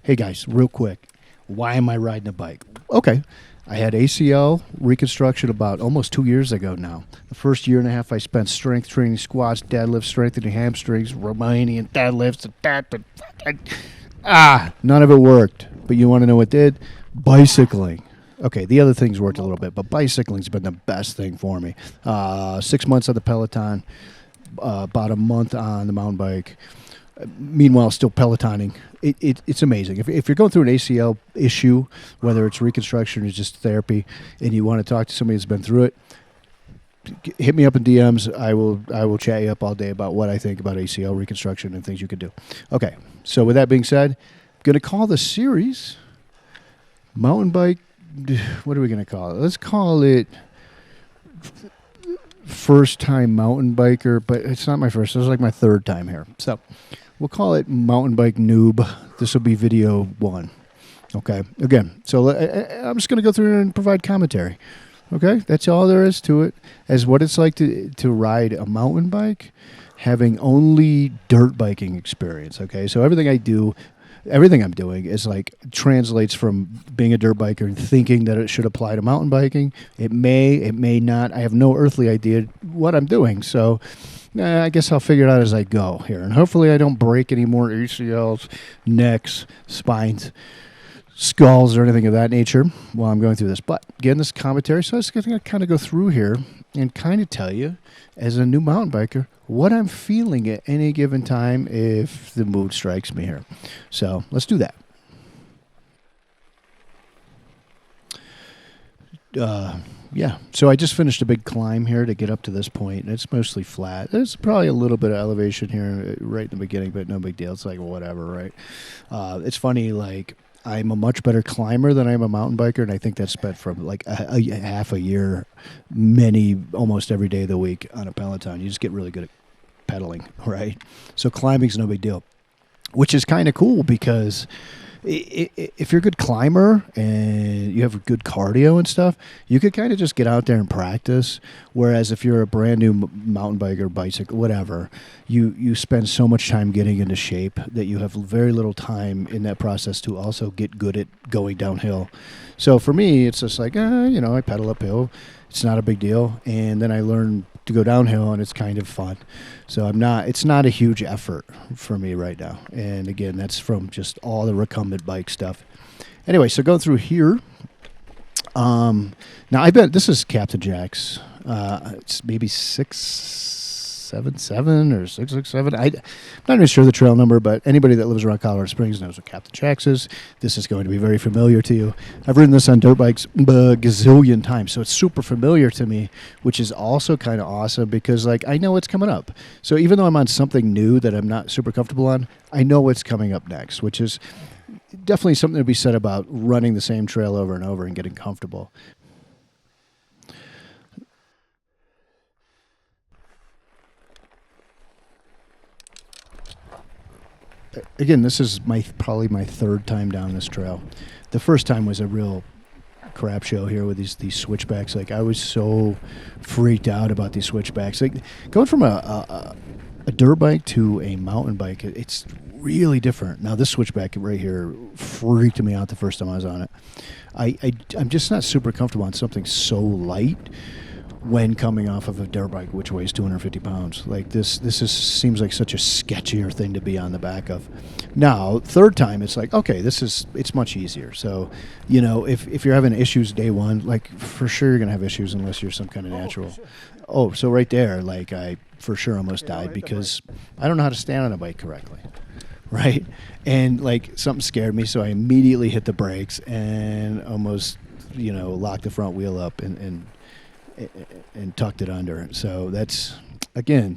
Hey guys, real quick, why am I riding a bike? Okay, I had ACL reconstruction about almost 2 years ago now. The first year and a half I spent strength training, squats, deadlifts, strengthening hamstrings, Romanian deadlifts, none of it worked. But you want to know what did? Bicycling. Okay, the other things worked a little bit, but bicycling's been the best thing for me. 6 months on the Peloton, about a month on the mountain bike. Meanwhile, still Pelotoning. It's amazing. If you're going through an ACL issue, whether it's reconstruction or just therapy, and you want to talk to somebody that's been through it, hit me up in DMs. I will chat you up all day about what I think about ACL reconstruction and things you could do. Okay, so with that being said, I'm going to call the series mountain bike. What are we going to call it? Let's call it first time mountain biker, but it's not my first. This is like my third time here. So we'll call it mountain bike noob. This will be video 1. Okay. Again, so I'm just going to go through and provide commentary. Okay. That's all there is to it, as what it's like to ride a mountain bike, having only dirt biking experience. Okay. So everything I'm doing is like translates from being a dirt biker and thinking that it should apply to mountain biking. It may not. I have no earthly idea what I'm doing. So I guess I'll figure it out as I go here. And hopefully I don't break any more ACLs, necks, spines, skulls, or anything of that nature while I'm going through this. But again, this commentary, so I was going to kind of go through here and kind of tell you, as a new mountain biker, what I'm feeling at any given time if the mood strikes me here. So let's do that. Yeah, so I just finished a big climb here to get up to this point, and it's mostly flat. There's probably a little bit of elevation here right in the beginning, but no big deal. It's like whatever, right? It's funny, like, I'm a much better climber than I am a mountain biker, and I think that's spent from like a half a year, almost every day of the week on a Peloton. You just get really good at pedaling, right? So climbing's no big deal, which is kind of cool because if you're a good climber and you have good cardio and stuff, you could kind of just get out there and practice. Whereas if you're a brand new mountain biker, bicycle, whatever, you spend so much time getting into shape that you have very little time in that process to also get good at going downhill. So for me, it's just like, I pedal uphill. It's not a big deal. And then I learn to go downhill, and it's kind of fun. So it's not a huge effort for me right now. And again, that's from just all the recumbent bike stuff. Anyway, so going through here. Now I bet this is Captain Jack's. It's maybe 677 or 667. I'm not even sure the trail number, but anybody that lives around Colorado Springs knows what Captain Jack's is. This is going to be very familiar to you. I've ridden this on dirt bikes a gazillion times, so it's super familiar to me, which is also kind of awesome because, like, I know what's coming up. So even though I'm on something new that I'm not super comfortable on, I know what's coming up next, which is definitely something to be said about running the same trail over and over and getting comfortable. Again, this is probably my third time down this trail. The first time was a real crap show here with these switchbacks. Like, I was so freaked out about these switchbacks. Like, going from a dirt bike to a mountain bike, it's really different. Now, this switchback right here freaked me out the first time I was on it. I'm just not super comfortable on something so light when coming off of a dirt bike, which weighs 250 pounds. Like, this seems like such a sketchier thing to be on the back of. Now, third time, it's like, okay, it's much easier. So, if you're having issues day one, like, for sure you're going to have issues unless you're some kind of natural. Sure. Oh, so right there, like, I for sure almost died because I don't know how to stand on a bike correctly. Right? And, like, something scared me, so I immediately hit the brakes and almost, locked the front wheel up and tucked it under. So that's, again,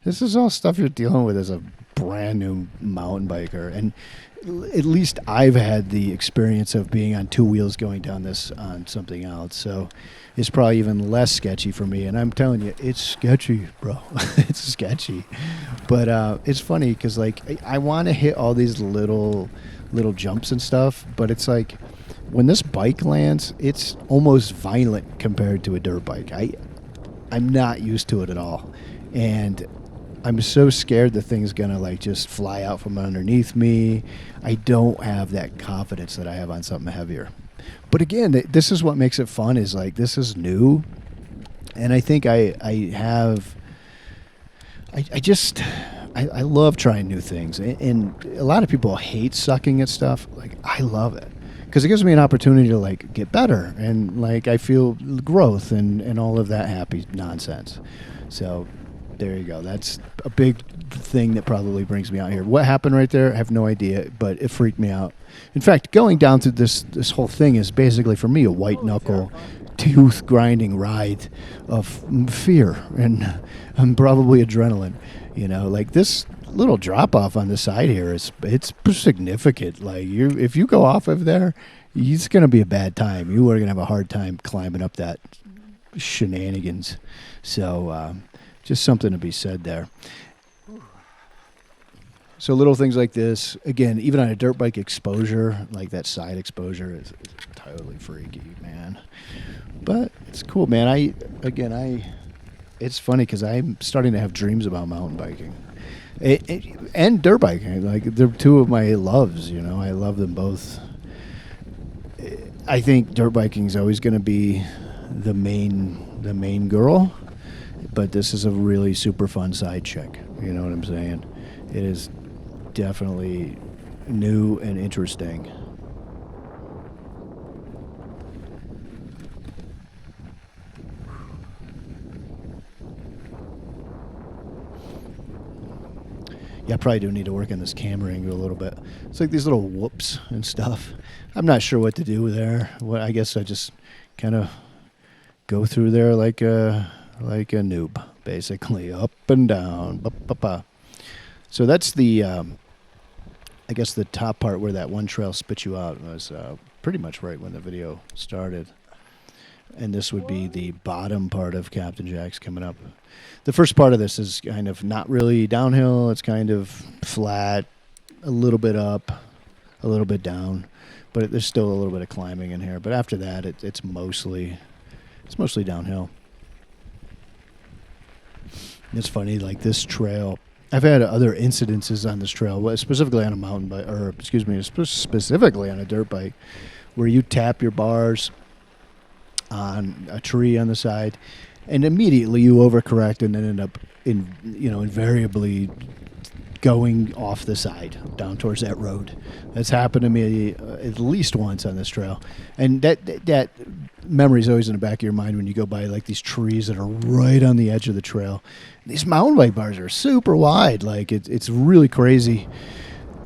this is all stuff you're dealing with as a brand new mountain biker. And at least I've had the experience of being on two wheels going down this on something else. So it's probably even less sketchy for me. And I'm telling you, it's sketchy, bro. It's sketchy. But it's funny because, like, I want to hit all these little jumps and stuff, but it's like, when this bike lands, it's almost violent compared to a dirt bike. I'm not used to it at all. And I'm so scared the thing's gonna like just fly out from underneath me. I don't have that confidence that I have on something heavier. But again, this is what makes it fun. Is like this is new, and I think I love trying new things, and a lot of people hate sucking at stuff. Like I love it because it gives me an opportunity to like get better, and like I feel growth and all of that happy nonsense. So there you go. That's a big thing that probably brings me out here. What happened right there? I have no idea, but it freaked me out. In fact, going down through this whole thing is basically for me a white knuckle, tooth grinding ride of fear and probably adrenaline. You know, like this little drop off on the side here it's significant. Like if you go off of there, it's gonna be a bad time. You are gonna have a hard time climbing up that shenanigans. So just something to be said there. So little things like this, again, even on a dirt bike exposure, like that side exposure is totally freaky, man. But it's cool, man. It's funny because I'm starting to have dreams about mountain biking and dirt biking. Like they're two of my loves, you know. I love them both. I think dirt biking is always going to be the main girl, but this is a really super fun side chick. You know what I'm saying? It is definitely new and interesting. Yeah, I probably do need to work on this camera angle a little bit. It's like these little whoops and stuff. I'm not sure what to do there. Well, I guess I just kind of go through there like a noob, basically, up and down. Ba-ba-ba. So that's the, I guess the top part where that one trail spit you out was pretty much right when the video started. And this would be the bottom part of Captain Jack's coming up. The first part of this is kind of not really downhill. It's kind of flat, a little bit up, a little bit down. But there's still a little bit of climbing in here. But after that, it's mostly downhill. It's funny, like this trail, I've had other incidences on this trail, specifically on a mountain bike, or excuse me, specifically on a dirt bike, where you tap your bars on a tree on the side, and immediately you overcorrect and then end up invariably going off the side down towards that road. That's happened to me at least once on this trail, and that memory is always in the back of your mind when you go by like these trees that are right on the edge of the trail. These mountain bike bars are super wide. Like it's really crazy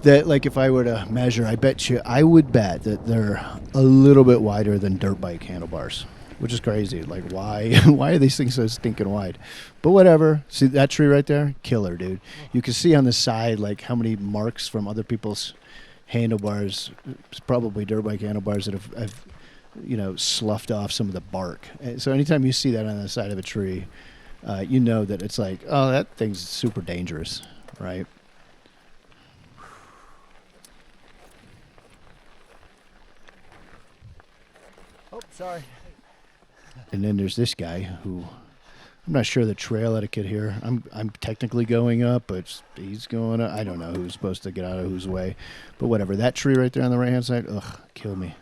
that like if I were to measure, I would bet that they're a little bit wider than dirt bike handlebars, which is crazy. Like why are these things so stinking wide? But whatever. See that tree right there? Killer, dude. You can see on the side like how many marks from other people's handlebars, probably dirt bike handlebars that have sloughed off some of the bark. And so anytime you see that on the side of a tree, you know that it's like, oh, that thing's super dangerous, right? Oh, sorry. And then there's this guy who, I'm not sure the trail etiquette here. I'm technically going up, but he's going up. I don't know who's supposed to get out of whose way. But whatever. That tree right there on the right-hand side, ugh, kill me.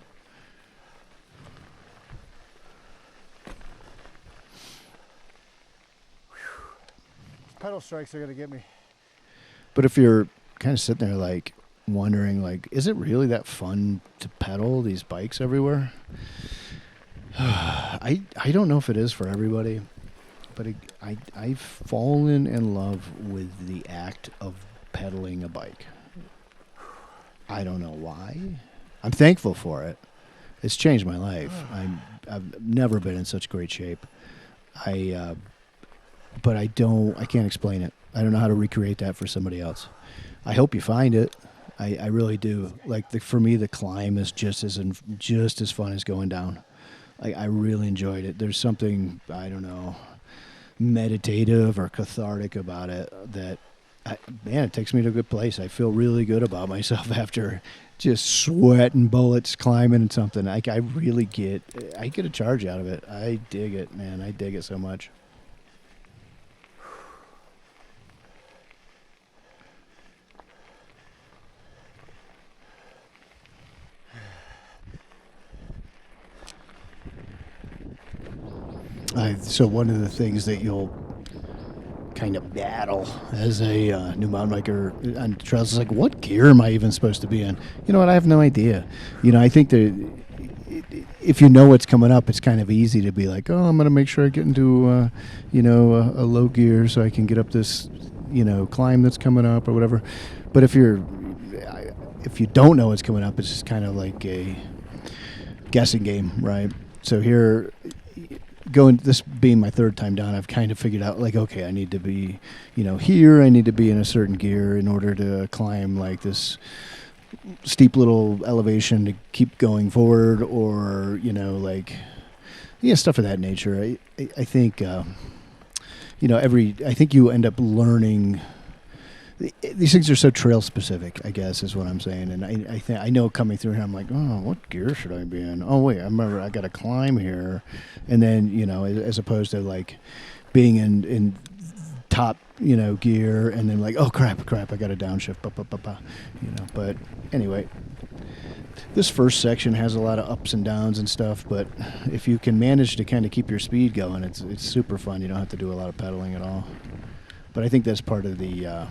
Pedal strikes are going to get me. But if you're kind of sitting there like wondering, like, is it really that fun to pedal these bikes everywhere? I don't know if it is for everybody, but I've fallen in love with the act of pedaling a bike. I don't know why. I'm thankful for it. It's changed my life. I've never been in such great shape. But I can't explain it. I don't know how to recreate that for somebody else. I hope you find it. I really do. Like for me, the climb is just as fun as going down. I really enjoyed it. There's something, I don't know, meditative or cathartic about it that, it takes me to a good place. I feel really good about myself after just sweating bullets climbing and something. I really get a charge out of it. I dig it, man. I dig it so much. So one of the things that you'll kind of battle as a new mountain biker on trails is like, what gear am I even supposed to be in? You know what? I have no idea. I think that if you know what's coming up, it's kind of easy to be like, oh, I'm going to make sure I get into, a low gear so I can get up this, climb that's coming up or whatever. But if you don't know what's coming up, it's just kind of like a guessing game, right? So here, this being my third time down, I've kind of figured out like, okay, I need to be, here. I need to be in a certain gear in order to climb like this steep little elevation to keep going forward, or stuff of that nature. I think I think you end up learning. These things are so trail specific, I guess, is what I'm saying. And I know coming through here, I'm like, oh, what gear should I be in? Oh, wait, I remember I got to climb here. And then, as opposed to like being in top, gear, and then like, oh, crap, I got to downshift, But anyway, this first section has a lot of ups and downs and stuff. But if you can manage to kind of keep your speed going, it's super fun. You don't have to do a lot of pedaling at all. But I think that's part of the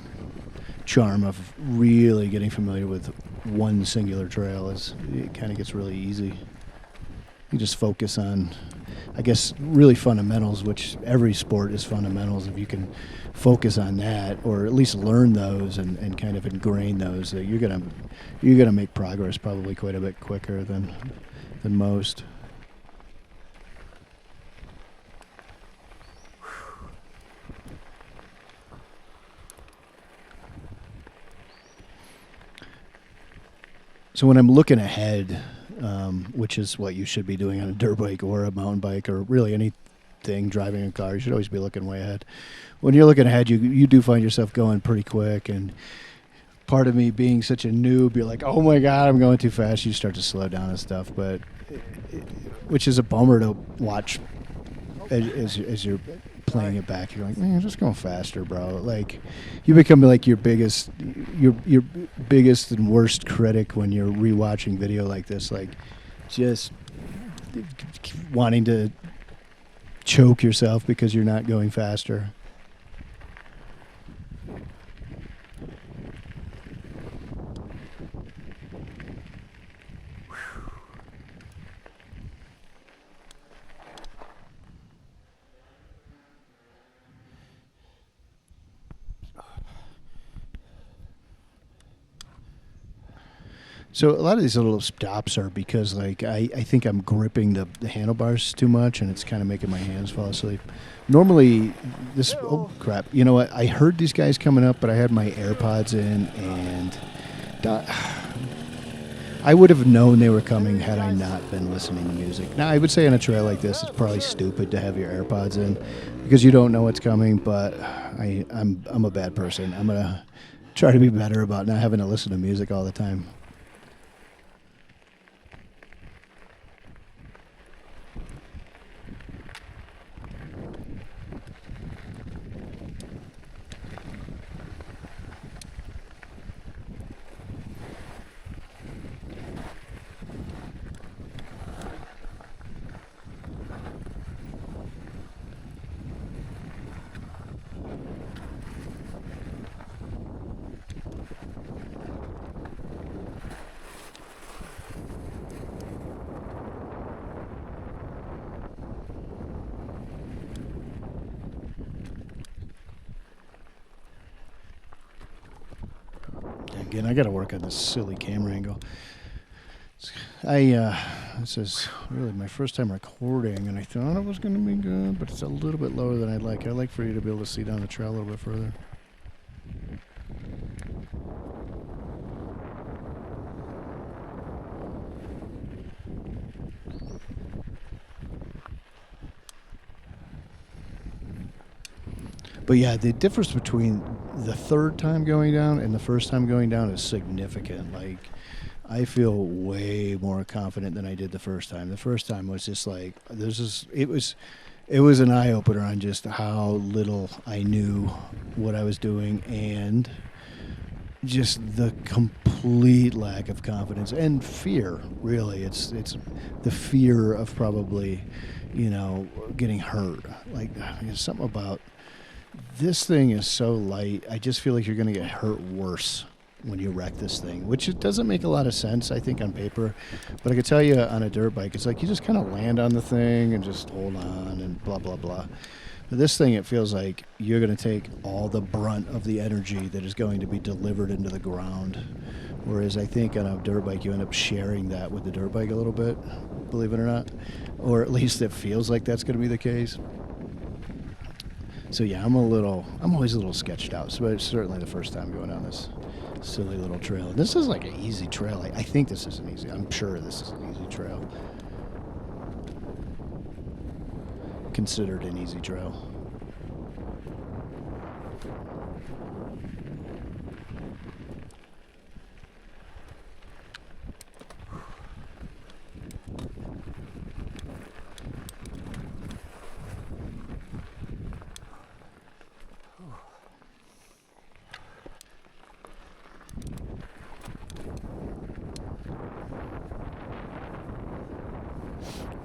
charm of really getting familiar with one singular trail. Is it kind of gets really easy. You just focus on, I guess, really fundamentals, which every sport is fundamentals. If you can focus on that, or at least learn those and kind of ingrain those, you're gonna make progress probably quite a bit quicker than most. So when I'm looking ahead, which is what you should be doing on a dirt bike or a mountain bike or really anything, driving a car, you should always be looking way ahead. When you're looking ahead, you do find yourself going pretty quick. And part of me being such a noob, you're like, oh my God, I'm going too fast. You start to slow down and stuff, which is a bummer to watch as you're playing it back. You're like, man, you're just going faster, bro. Like, you become like your biggest and worst critic when you're rewatching video like this, like just wanting to choke yourself because you're not going faster. So a lot of these little stops are because like I think I'm gripping the handlebars too much, and it's kind of making my hands fall asleep. Normally, oh crap! You know what? I heard these guys coming up, but I had my AirPods in, and I would have known they were coming had I not been listening to music. Now, I would say on a trail like this, it's probably stupid to have your AirPods in because you don't know what's coming. But I'm a bad person. I'm gonna try to be better about not having to listen to music all the time. Again, I got to work on this silly camera angle. This is really my first time recording, and I thought it was going to be good, but it's a little bit lower than I'd like. I'd like for you to be able to see down the trail a little bit further. But yeah, the difference between the third time going down and the first time going down is significant. Like, I feel way more confident than I did the first time. The first time was just like, it was an eye opener on just how little I knew what I was doing, and just the complete lack of confidence and fear. Really, it's the fear of probably you know, getting hurt. Like, there's something about this thing is so light. I just feel like you're going to get hurt worse when you wreck this thing, which it doesn't make a lot of sense, I think, on paper. But I can tell you on a dirt bike, it's like you just kind of land on the thing and just hold on and blah, blah, blah. But this thing, it feels like you're going to take all the brunt of the energy that is going to be delivered into the ground. Whereas I think on a dirt bike, you end up sharing that with the dirt bike a little bit, believe it or not. Or at least it feels like that's going to be the case. So yeah, I'm always a little sketched out. So it's certainly the first time going on this silly little trail. This is like an easy trail. I think this is an easy, I'm sure this is an easy trail. Considered an easy trail.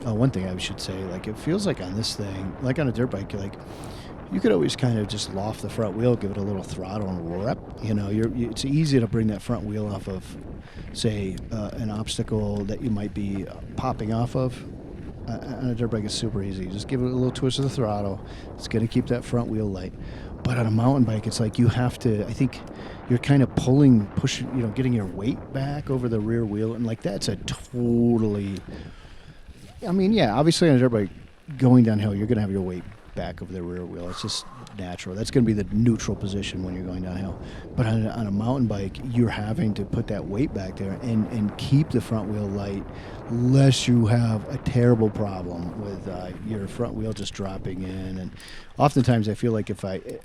Oh, one thing I should say, like, it feels like on this thing, like on a dirt bike, like, you could always kind of just loft the front wheel, give it a little throttle and rep. You know, it's easy to bring that front wheel off of, say, an obstacle that you might be popping off of. On a dirt bike, it's super easy. Just give it a little twist of the throttle. It's going to keep that front wheel light. But on a mountain bike, it's like you have to, I think you're kind of pushing, you know, getting your weight back over the rear wheel. And, like, that's a totally... I mean, yeah, obviously on a dirt bike, going downhill, you're going to have your weight back over the rear wheel. It's just natural. That's going to be the neutral position when you're going downhill. But on a mountain bike, you're having to put that weight back there and keep the front wheel light, lest you have a terrible problem with your front wheel just dropping in. And oftentimes I feel like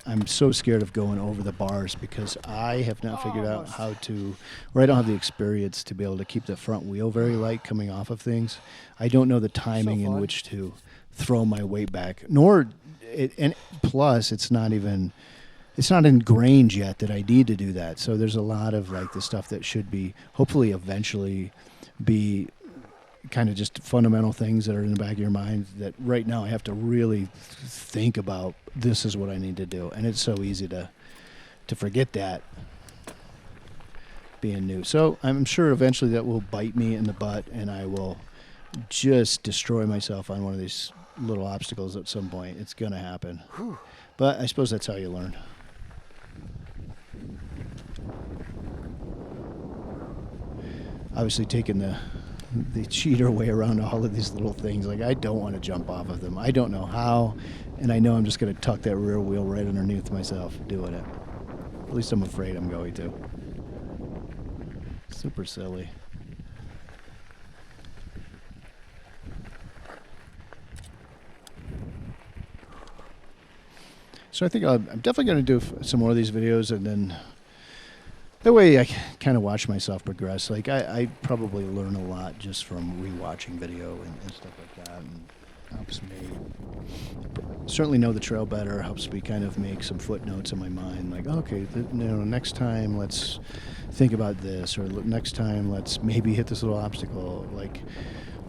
I'm so scared of going over the bars because I have not figured out how to, or I don't have the experience to be able to keep the front wheel very light coming off of things. I don't know the timing in which to throw my weight back, and plus it's not ingrained yet that I need to do that. So there's a lot of like the stuff that should be hopefully eventually be kind of just fundamental things that are in the back of your mind that right now I have to really think about. This is what I need to do, and it's so easy to forget that being new. So I'm sure eventually that will bite me in the butt and I will just destroy myself on one of these little obstacles at some point. It's going to happen. But I suppose that's how you learn. Obviously taking the cheater way around all of these little things. Like, I don't want to jump off of them. I don't know how, and I know I'm just going to tuck that rear wheel right underneath myself doing it. At least I'm afraid I'm going to. Super silly. So I think I'm definitely going to do some more of these videos, and then that way I kind of watch myself progress. Like, I probably learn a lot just from rewatching video and stuff like that, and helps me certainly know the trail better, helps me kind of make some footnotes in my mind, like, okay, next time let's think about this, or next time let's maybe hit this little obstacle, like,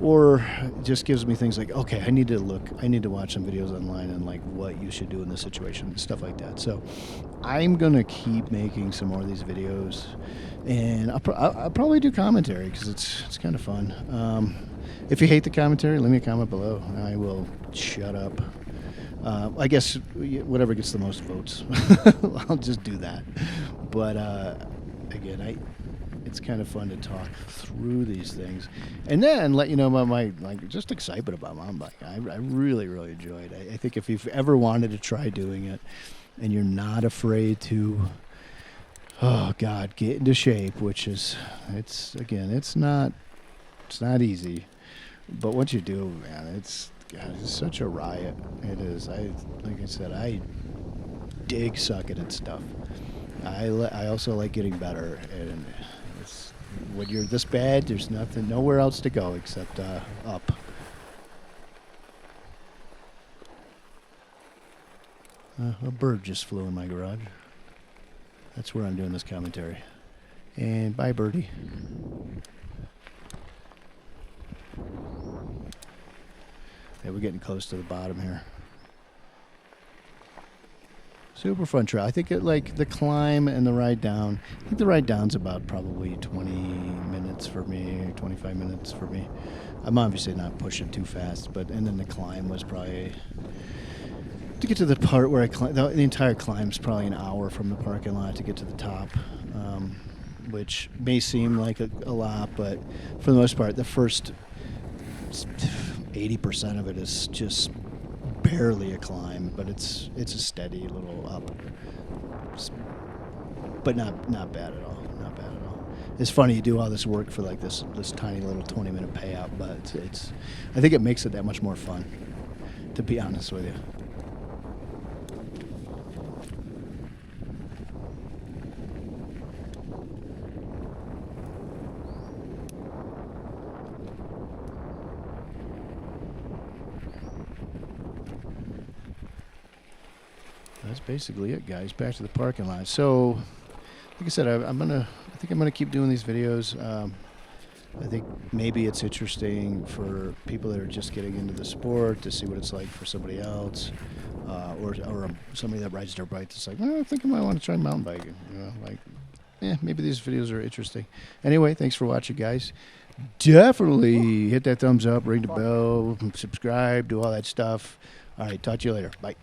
or it just gives me things like, okay, I need to watch some videos online on like what you should do in this situation, stuff like that. So I'm gonna keep making some more of these videos, and I'll probably do commentary because it's kind of fun. If you hate the commentary, leave me a comment below. I will shut up. I guess whatever gets the most votes, I'll just do that. But again, it's kind of fun to talk through these things, and then let you know about my just excitement about mountain biking. I really, really enjoy it. I think if you've ever wanted to try doing it, and you're not afraid to, get into shape, which is it's not easy, but once you do, man, it's such a riot. It is. Like I said, I dig sucking at stuff. I also like getting better, and when you're this bad, there's nowhere else to go except up. A bird just flew in my garage. That's where I'm doing this commentary. And bye, birdie. Yeah, we're getting close to the bottom here. Super fun trail. I think like the climb and the ride down. I think the ride down's about probably 20 minutes for me, 25 minutes for me. I'm obviously not pushing too fast, and then the climb was probably to get to the part where I climb. The entire climb's probably an hour from the parking lot to get to the top, which may seem like a lot, but for the most part, the first 80% of it is just barely a climb, but it's a steady little up, but not bad at all. Not bad at all. It's funny you do all this work for like this tiny little 20-minute payout, but it's I think it makes it that much more fun, to be honest with you. That's basically it, guys. Back to the parking lot. So, like I said, I think I'm gonna keep doing these videos. I think maybe it's interesting for people that are just getting into the sport to see what it's like for somebody else, or somebody that rides their bike that's like, I think I might want to try mountain biking. Maybe these videos are interesting. Anyway, thanks for watching, guys. Definitely hit that thumbs up, ring the bell, subscribe, do all that stuff. All right, talk to you later. Bye.